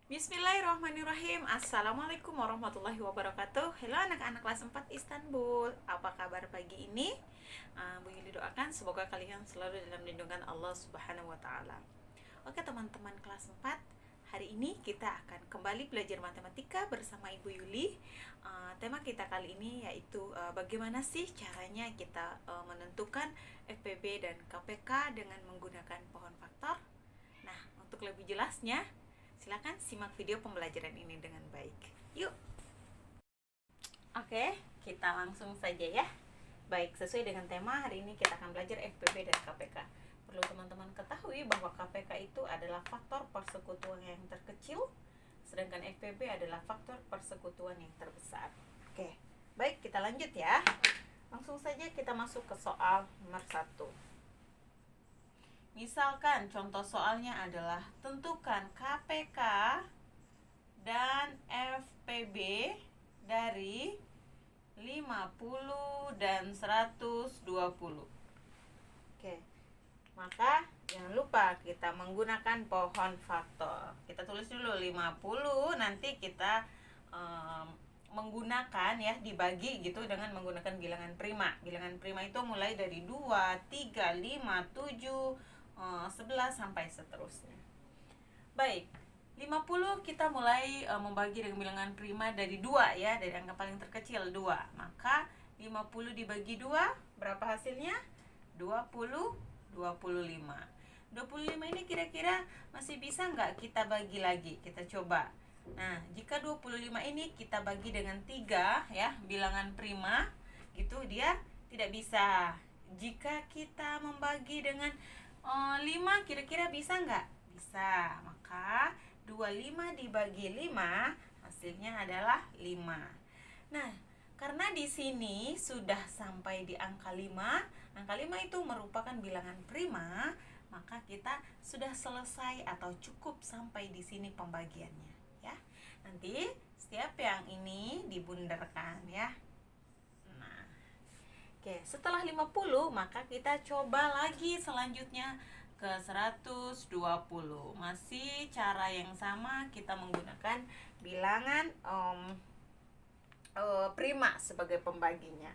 Bismillahirrahmanirrahim. Assalamualaikum warahmatullahi wabarakatuh. Halo anak-anak kelas 4 Istanbul. Apa kabar pagi ini? Bu Yuli doakan semoga kalian selalu dalam lindungan Allah Subhanahu wa taala. Oke teman-teman kelas 4, hari ini kita akan kembali belajar matematika bersama Ibu Yuli. Tema kita kali ini yaitu bagaimana sih caranya kita menentukan FPB dan KPK dengan menggunakan pohon faktor. Nah, untuk lebih jelasnya, silakan simak video pembelajaran ini dengan baik. Yuk. Oke, kita langsung saja ya. Baik, sesuai dengan tema hari ini kita akan belajar FPB dan KPK. Perlu teman-teman ketahui bahwa KPK itu adalah faktor persekutuan yang terkecil, sedangkan FPB adalah faktor persekutuan yang terbesar. Oke, baik kita lanjut ya. Langsung saja kita masuk ke soal nomor 1. Misalkan contoh soalnya adalah tentukan KPK dan FPB dari 50 dan 120. Oke. Maka jangan lupa kita menggunakan pohon faktor. Kita tulis dulu 50, nanti kita menggunakan ya, dibagi gitu dengan menggunakan bilangan prima. Bilangan prima itu mulai dari 2, 3, 5, 7, 11 sampai seterusnya. Baik, 50 kita mulai membagi dengan bilangan prima dari 2 ya, dari angka paling terkecil 2. Maka 50 dibagi 2 berapa hasilnya? 20, 25. 25 ini kira-kira masih bisa nggak kita bagi lagi? Kita coba. Nah, jika 25 ini kita bagi dengan 3 ya, bilangan prima, gitu dia tidak bisa. Jika kita membagi dengan 5 kira-kira bisa nggak? Bisa. Maka 25 dibagi 5 hasilnya adalah 5. Nah, karena di sini sudah sampai di angka 5, angka 5 itu merupakan bilangan prima, maka kita sudah selesai atau cukup sampai di sini pembagiannya ya. Nanti setiap yang ini dibundarkan ya. Oke, setelah 50 maka kita coba lagi selanjutnya ke 120. Masih cara yang sama, kita menggunakan bilangan prima sebagai pembaginya.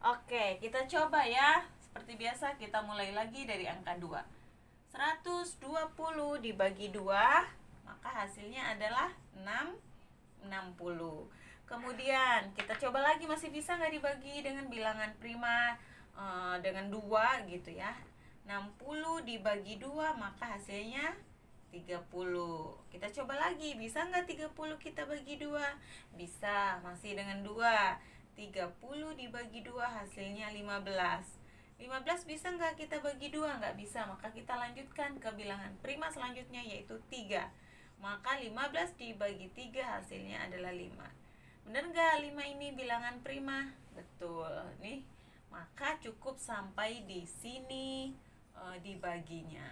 Oke, kita coba ya. Seperti biasa kita mulai lagi dari angka 2. 120 dibagi 2 maka hasilnya adalah 60. Kemudian kita coba lagi, masih bisa nggak dibagi dengan bilangan prima dengan 2 gitu ya. 60 dibagi 2 maka hasilnya 30. Kita coba lagi, bisa nggak 30 kita bagi 2? Bisa, masih dengan 2. 30 dibagi 2 hasilnya 15. 15 bisa nggak kita bagi 2? Nggak bisa, maka kita lanjutkan ke bilangan prima selanjutnya yaitu 3. Maka 15 dibagi 3 hasilnya adalah 5. Benar nggak 5 ini bilangan prima? Betul. Nih, maka cukup sampai di sini dibaginya.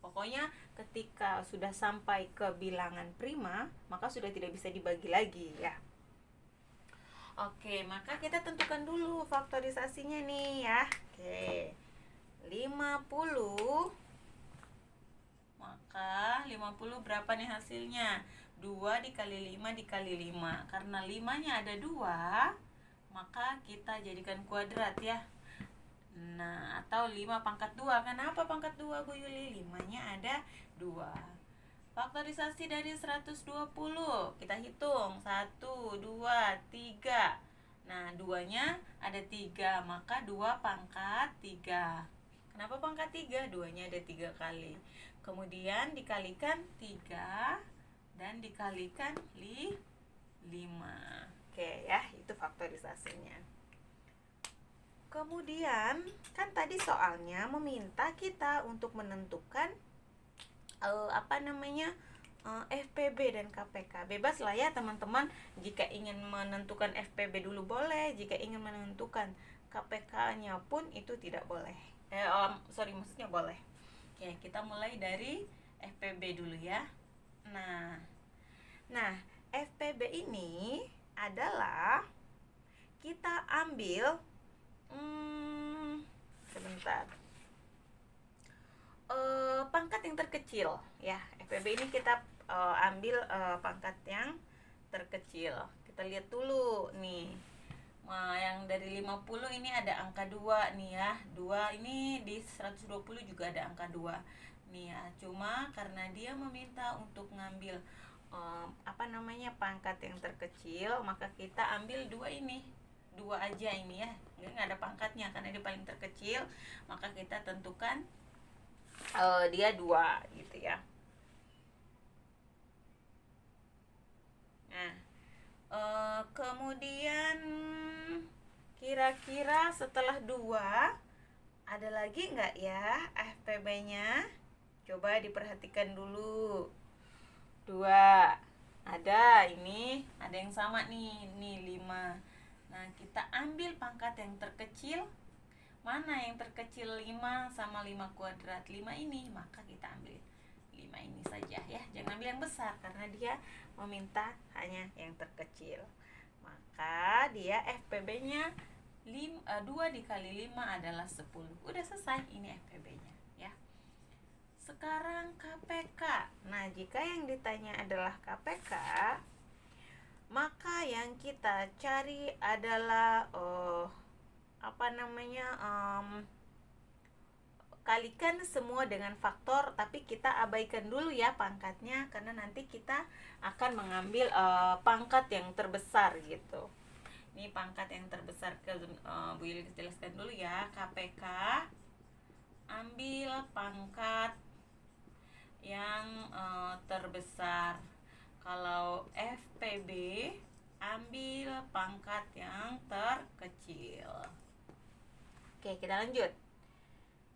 Pokoknya ketika sudah sampai ke bilangan prima, maka sudah tidak bisa dibagi lagi ya. Oke, maka kita tentukan dulu faktorisasinya nih ya. Oke. 50, maka 50 berapa nih hasilnya? 2 dikali 5 dikali 5. Karena 5-nya ada 2, maka kita jadikan kuadrat ya. Nah, atau 5 pangkat 2. Kenapa pangkat 2 Bu Yuli? 5-nya ada 2. Faktorisasi dari 120 kita hitung. 1, 2, 3. Nah, 2-nya ada 3, maka 2 pangkat 3. Kenapa pangkat 3? 2-nya ada 3 kali. Kemudian dikalikan 3 dan dikalikan 5. Oke ya, itu faktorisasinya. Kemudian kan tadi soalnya meminta kita untuk menentukan FPB dan KPK. Bebas lah ya teman-teman, jika ingin menentukan FPB dulu boleh, jika ingin menentukan KPK-nya pun itu tidak boleh. Maksudnya boleh. Oke, kita mulai dari FPB dulu ya. Nah, FPB ini adalah kita ambil sebentar. Pangkat yang terkecil ya. FPB ini kita ambil pangkat yang terkecil. Kita lihat dulu nih. Nah, yang dari 50 ini ada angka 2 nih ya. 2 ini di 120 juga ada angka 2. Nih ya, cuma karena dia meminta untuk ngambil pangkat yang terkecil, maka kita ambil 2 ini. 2 aja ini ya. Nggak ada pangkatnya karena dia paling terkecil, maka kita tentukan dia 2 gitu ya. Nah, kemudian kira-kira setelah 2 ada lagi nggak ya FPB-nya? Coba diperhatikan dulu. 2 ada, ini ada yang sama nih, ini 5. Nah, kita ambil pangkat yang terkecil. Mana yang terkecil? 5 sama 5 kuadrat 5 ini, maka kita ambil 5 ini saja ya. Jangan ambil yang besar karena dia meminta hanya yang terkecil. Maka dia FPB-nya 2 dikali 5 adalah 10. Udah selesai, ini FPB-nya ya. Sekarang KPK. Nah, jika yang ditanya adalah KPK, maka yang kita cari adalah kalikan semua dengan faktor, tapi kita abaikan dulu ya pangkatnya karena nanti kita akan mengambil pangkat yang terbesar gitu. Ini pangkat yang terbesar, Bu Yuli jelaskan dulu ya. KPK ambil pangkat yang terbesar. Kalau FPB ambil pangkat yang terkecil. Oke, kita lanjut.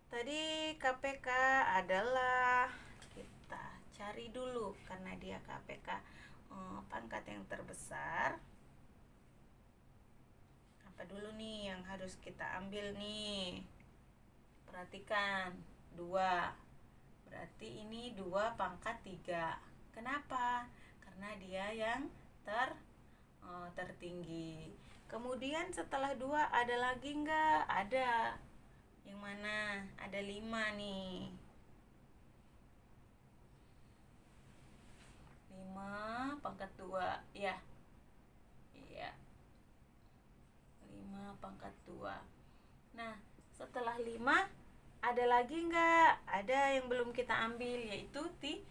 Tadi KPK adalah, kita cari dulu karena dia KPK pangkat yang terbesar. Apa dulu nih yang harus kita ambil nih? Perhatikan, 2. Berarti ini 2 pangkat 3. Kenapa? Karena dia yang tertinggi. Kemudian setelah 2 ada lagi enggak? Ada. Yang mana? Ada 5 nih. 5 pangkat 2 ya. Iya. 5 pangkat 2. Nah, setelah 5 ada lagi enggak? Ada yang belum kita ambil, yaitu 3.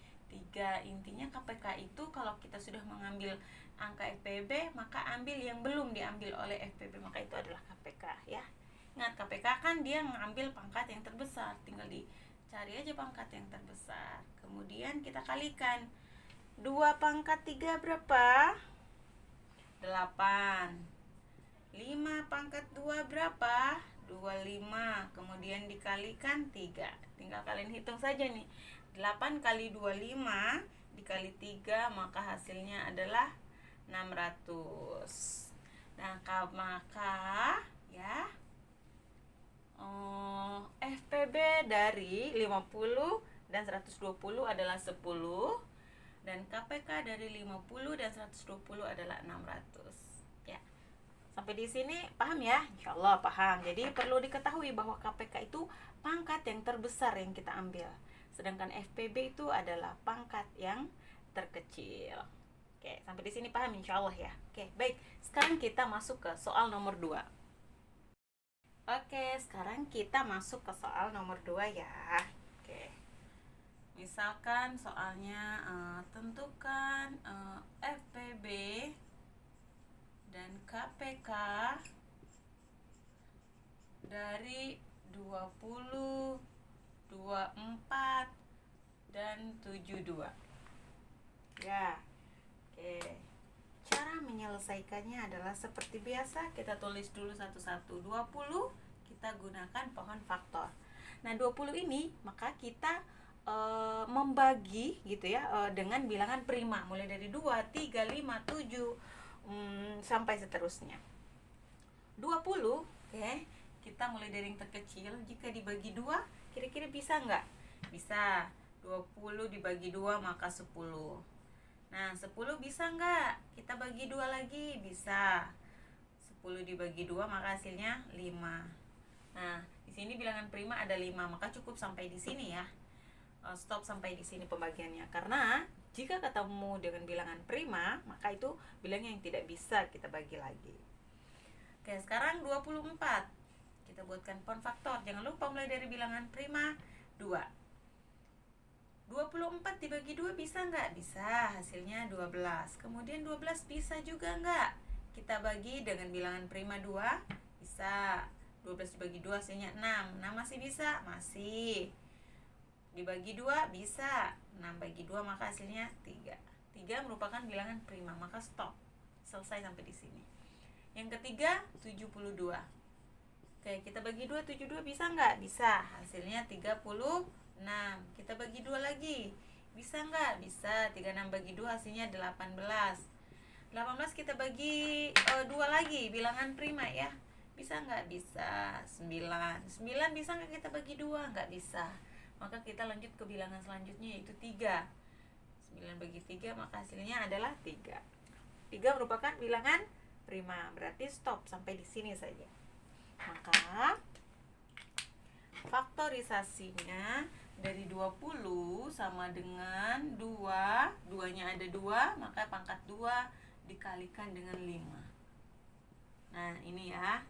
Intinya KPK itu kalau kita sudah mengambil angka FPB, maka ambil yang belum diambil oleh FPB, maka itu adalah KPK ya. Ingat, KPK kan dia mengambil pangkat yang terbesar, tinggal dicari aja pangkat yang terbesar. Kemudian kita kalikan. 2 pangkat 3 berapa? 8. 5 pangkat 2 berapa? 25. Kemudian dikalikan 3. Tinggal kalian hitung saja nih. 8 kali 25 dikali 3, maka hasilnya adalah 600. Nah, maka ya FPB dari 50 dan 120 adalah 10, dan KPK dari 50 dan 120 adalah 600 ya. Sampai di sini paham ya? Insyaallah paham. Jadi perlu diketahui bahwa KPK itu pangkat yang terbesar yang kita ambil, sedangkan FPB itu adalah pangkat yang terkecil. Oke, sampai di sini paham insyaallah ya. Oke, baik. Sekarang kita masuk ke soal nomor 2. Oke, sekarang kita masuk ke soal nomor 2 ya. Oke. Misalkan soalnya tentukan FPB dan KPK dari 20, 24 dan 72. Ya. Oke. Cara menyelesaikannya adalah seperti biasa, kita tulis dulu satu-satu. 20 kita gunakan pohon faktor. Nah, 20 ini maka kita membagi gitu ya dengan bilangan prima, mulai dari 2, 3, 5, 7 sampai seterusnya. 20, oke, kita mulai dari yang terkecil. Jika dibagi 2, kira-kira bisa nggak? Bisa. 20 dibagi 2 maka 10. Nah, 10 bisa nggak? Kita bagi 2 lagi, bisa. 10 dibagi 2 maka hasilnya 5. Nah, di sini bilangan prima ada 5, maka cukup sampai di sini ya. Stop sampai di sini pembagiannya. Karena Jika ketemu dengan bilangan prima, maka itu bilangan yang tidak bisa kita bagi lagi. Oke, sekarang 24. Kita buatkan pound faktor. Jangan lupa mulai dari bilangan prima 2. 24 dibagi 2 bisa nggak? Bisa, hasilnya 12. Kemudian 12 bisa juga nggak? Kita bagi dengan bilangan prima 2, bisa. 12 dibagi 2 hasilnya 6. 6 masih bisa? Masih. Dibagi 2 bisa. 6 bagi 2 maka hasilnya 3. 3 merupakan bilangan prima, maka stop. Selesai sampai di sini. Yang ketiga 72. Oke, kita bagi 2, 72 bisa nggak? Bisa. Hasilnya 36. Kita bagi 2 lagi. Bisa nggak? Bisa. 36 bagi 2 hasilnya 18. 18 kita bagi 2 lagi, bilangan prima ya. Bisa nggak? Bisa. 9. 9 bisa nggak kita bagi 2? Nggak bisa. Maka kita lanjut ke bilangan selanjutnya, yaitu 3. 9 bagi 3 maka hasilnya adalah 3. 3 merupakan bilangan prima, berarti stop sampai di sini saja. Maka faktorisasinya dari 20 sama dengan 2. 2-nya ada 2, maka pangkat 2 dikalikan dengan 5. Nah, ini ya.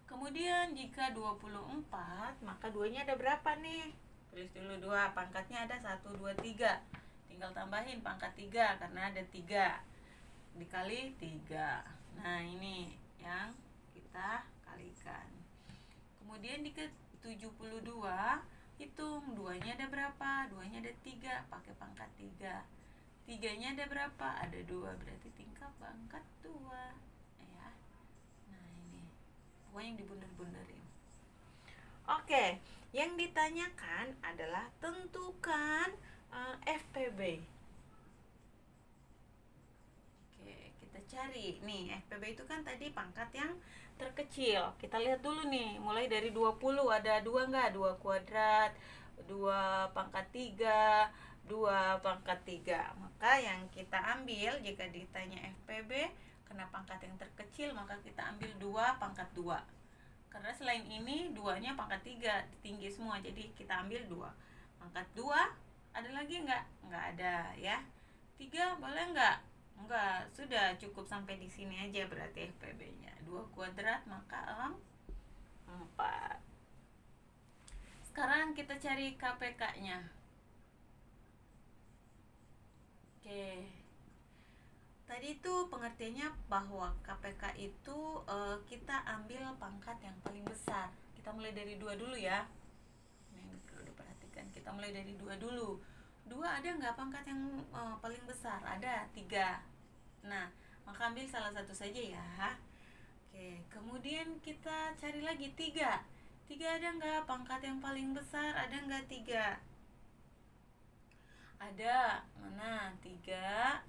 Kemudian jika 24, maka 2-nya ada berapa nih? Tulis dulu 2, pangkatnya ada 1, 2, 3. Tinggal tambahin pangkat 3 karena ada 3. Dikali 3. Nah, ini yang kita kalikan. Kemudian jika 72, hitung 2-nya ada berapa? 2-nya ada 3, pakai pangkat 3. 3-nya ada berapa? Ada 2, berarti tingkat pangkat 2. Yang dibundar-bundarin. Oke, yang ditanyakan adalah tentukan FPB. Oke, kita cari nih, FPB itu kan tadi pangkat yang terkecil. Kita lihat dulu nih, mulai dari 20 ada 2 enggak? 2 kuadrat, 2 pangkat 3, 2 pangkat 3. Maka yang kita ambil jika ditanya FPB karena pangkat yang terkecil, maka kita ambil 2 pangkat 2. Karena selain ini 2-nya pangkat 3, tinggi semua, jadi kita ambil 2. Pangkat 2, ada lagi enggak? Enggak ada ya. 3 boleh enggak? Enggak, sudah cukup sampai di sini aja berarti FPB-nya. 2 kuadrat maka 4. Sekarang kita cari KPK-nya. Oke. Tadi itu pengertiannya bahwa KPK itu kita ambil pangkat yang paling besar. Kita mulai dari 2 dulu ya. Ini perlu diperhatikan. Kita mulai dari 2 dulu. 2 ada nggak pangkat yang paling besar? Ada, 3. Nah, maka ambil salah satu saja ya. Oke, kemudian kita cari lagi 3. 3 ada nggak pangkat yang paling besar? Ada nggak 3? Ada. Mana? 3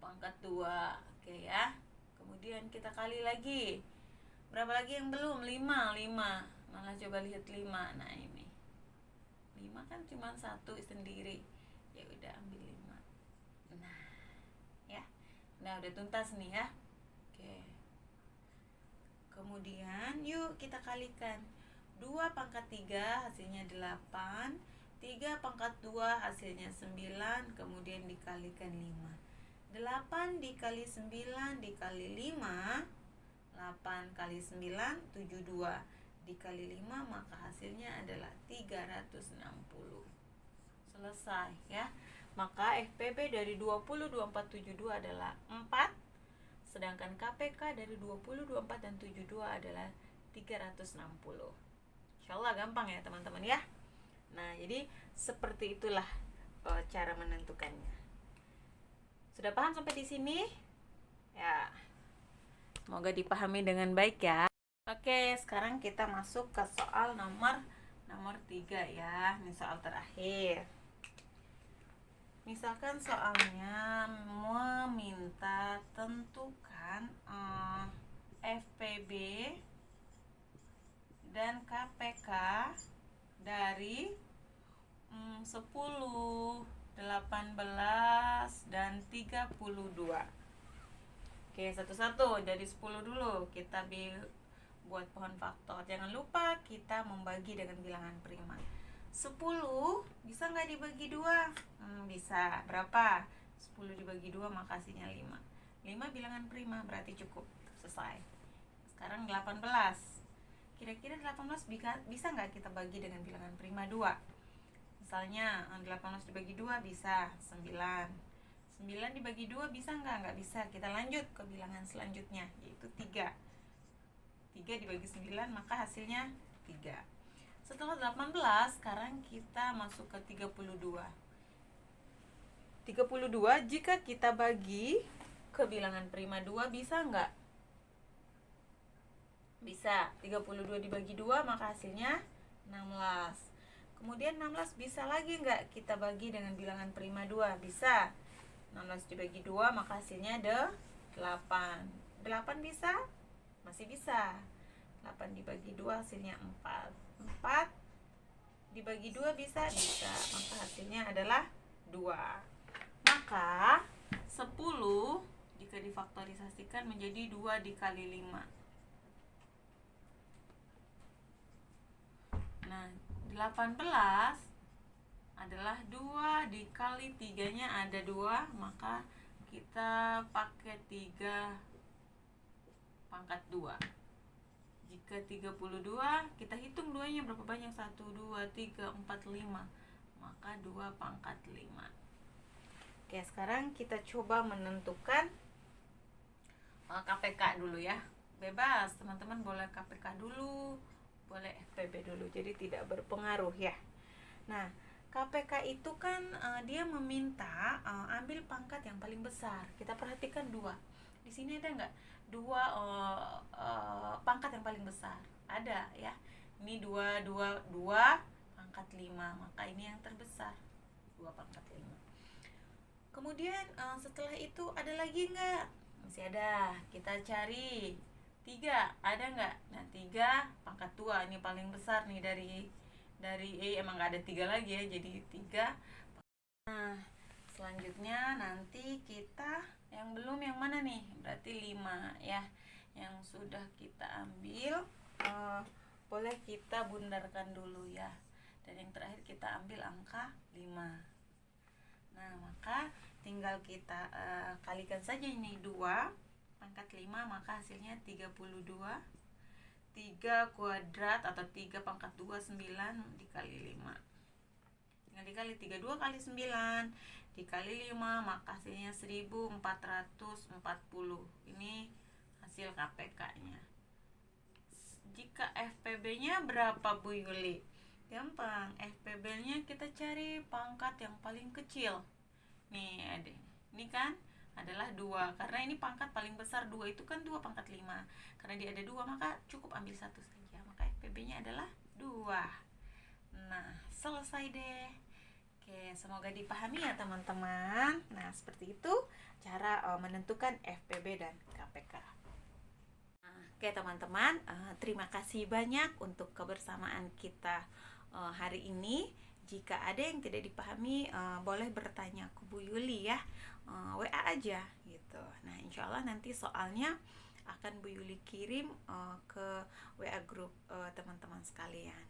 pangkat 2. Oke ya. Kemudian kita kali lagi. Berapa lagi yang belum? 5. Malah coba lihat 5. Nah, ini. 5 kan cuma 1 sendiri. Ya udah ambil 5. Nah, ya. Nah, udah tuntas nih ya. Oke. Kemudian yuk kita kalikan. 2 pangkat 3 hasilnya 8. 3 pangkat 2 hasilnya 9. Kemudian dikalikan 5. 8 dikali 9 dikali 5, 8 kali 9, 72 dikali 5, maka hasilnya adalah 360. Selesai ya. Maka FPB dari 20, 24, 72 adalah 4. Sedangkan KPK dari 20, 24, dan 72 adalah 360. Insyaallah gampang ya teman-teman ya. Nah, jadi seperti itulah cara menentukannya. Sudah paham sampai di sini? Ya. Semoga dipahami dengan baik ya. Oke, sekarang kita masuk ke soal nomor 3 ya. Ini soal terakhir. Misalkan soalnya meminta tentukan FPB dan KPK dari 10, 18, dan 32. Oke, satu-satu dari 10 dulu. Kita buat pohon faktor. Jangan lupa kita membagi dengan bilangan prima. 10 bisa nggak dibagi 2? Bisa. Berapa? 10 dibagi 2 maka hasilnya 5. 5 bilangan prima, berarti cukup. Selesai. Sekarang 18. Kira-kira 18 bisa nggak kita bagi dengan bilangan prima 2? Misalnya 18 dibagi 2 bisa 9. 9 dibagi 2 bisa nggak? Nggak bisa. Kita lanjut ke bilangan selanjutnya, yaitu 3. 3 dibagi 9 maka hasilnya 3. Setelah 18, sekarang kita masuk ke 32. 32 jika kita bagi ke bilangan prima 2 bisa nggak? Bisa. 32 dibagi 2 maka hasilnya 16. Kemudian 16 bisa lagi nggak kita bagi dengan bilangan prima 2? Bisa. 16 dibagi 2 maka hasilnya ada 8. 8 bisa? Masih bisa. 8 dibagi 2 hasilnya 4. 4 dibagi 2 bisa? Bisa. Maka hasilnya adalah 2. Maka 10 jika difaktorisasikan menjadi 2 dikali 5. Nah, 18 adalah 2 dikali 3-nya ada 2, maka kita pakai 3 pangkat 2. Jika 32, kita hitung 2-nya berapa banyak? 1, 2, 3, 4, 5. Maka 2 pangkat 5. Oke, sekarang kita coba menentukan KPK dulu ya. Bebas, teman-teman boleh KPK dulu, boleh FPB dulu, jadi tidak berpengaruh ya. Nah, KPK itu kan dia meminta ambil pangkat yang paling besar. Kita perhatikan 2. Di sini ada nggak 2 pangkat yang paling besar? Ada ya. Ini 2 pangkat 5, maka ini yang terbesar. 2 pangkat 5. Kemudian setelah itu ada lagi nggak? Masih ada. Kita cari 3, ada nggak? Nah, 3 pangkat 2 ini paling besar nih dari emang nggak ada 3 lagi ya, jadi 3. Nah, selanjutnya nanti kita yang belum yang mana nih? Berarti 5 ya. Yang sudah kita ambil boleh kita bundarkan dulu ya. Dan yang terakhir kita ambil angka 5. Nah, maka tinggal kita kalikan saja ini 2 pangkat 5, maka hasilnya 32. 3 kuadrat atau 3 pangkat 2, 9 dikali 5. Tinggal dikali 32 kali 9 dikali 5, maka hasilnya 1440. Ini hasil KPK-nya. Jika FPB-nya berapa Bu Yuli? Gampang, FPB-nya kita cari pangkat yang paling kecil. Nih, ini kan adalah 2, karena ini pangkat paling besar 2 itu kan 2 pangkat 5. Karena dia ada 2 maka cukup ambil 1 saja, maka FPB-nya adalah 2. Nah, selesai deh. Oke, semoga dipahami ya teman-teman. Nah, seperti itu cara menentukan FPB dan KPK. Oke teman-teman, terima kasih banyak untuk kebersamaan kita hari ini. Jika ada yang tidak dipahami, boleh bertanya ke Bu Yuli ya, WA aja gitu. Nah, insya Allah nanti soalnya akan Bu Yuli kirim ke WA grup teman-teman sekalian.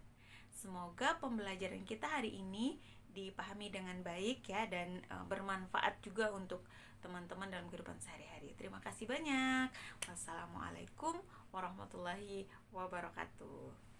Semoga pembelajaran kita hari ini dipahami dengan baik ya, dan bermanfaat juga untuk teman-teman dalam kehidupan sehari-hari. Terima kasih banyak. Wassalamualaikum warahmatullahi wabarakatuh.